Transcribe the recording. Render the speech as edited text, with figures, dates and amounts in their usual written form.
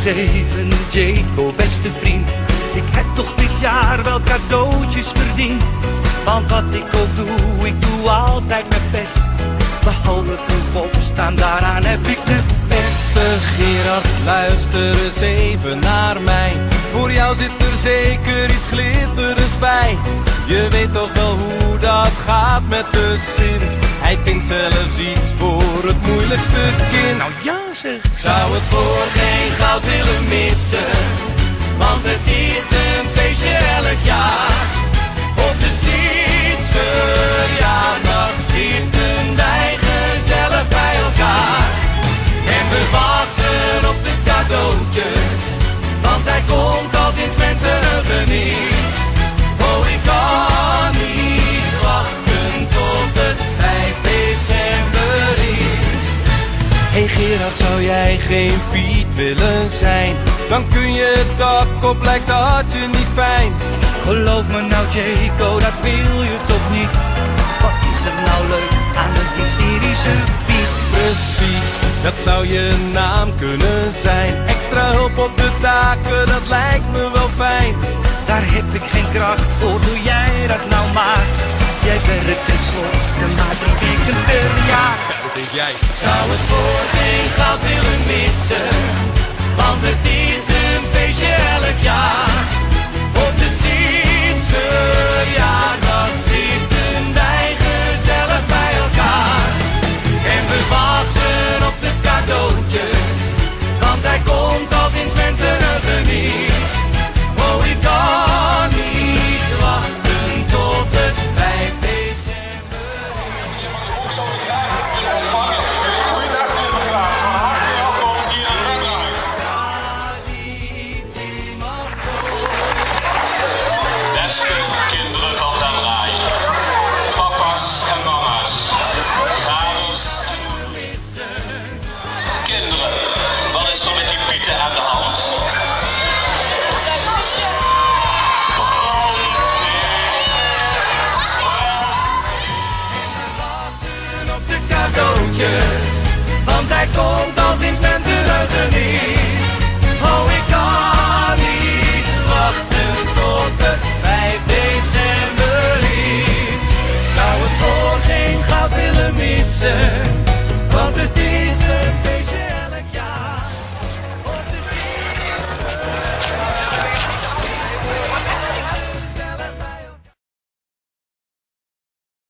7, Jaco, beste vriend. Ik heb toch dit jaar wel cadeautjes verdiend. Want wat ik ook doe, ik doe altijd mijn best. Behalve vroeg opstaan, daaraan heb ik de Beste Gerard, luister eens even naar mij. Voor jou zit er zeker iets glitterends bij. Je weet toch wel hoe dat gaat met de Sint. Hij vindt zelfs iets voor het moeilijkste kind. Nou ja zeg. Zou het voor geen goud willen missen, want het is een feestje elk jaar. Op de Sint's verjaardag zitten wij gezellig bij elkaar. En we wachten op de cadeautjes, want hij komt als eens mensengenis. Oh, ik kan niet wachten tot het 5 december is. Hey Gerard, zou jij geen Piet willen zijn? Dan kun je het dak op, lijkt dat je niet fijn. Geloof me nou Jaco, dat wil je toch niet? Wat is er nou leuk aan een hysterische Piet? Precies, dat zou je naam kunnen zijn. Extra hulp op de taken, dat lijkt me wel fijn. Daar heb ik geen kracht voor, doe jij dat nou maar. Jij werkt tenslotte maar 3 weken per jaar. Wat denk jij? Zou het voor geen goud willen missen, want het is een feestje elk jaar. Op de Sint's verjaardag zitten wij gezellig bij elkaar. En we wachten op de cadeautjes, want hij komt als eens mensengenis. Oh, ik kan niet wachten tot het 5 december is. Beste kinderen van Den Rij, papa's en mama's, vaders en moeders. Kinderen, wat is er met die Pieten aan de hand? Op de cadeautjes, want hij komt als eens mensengenis.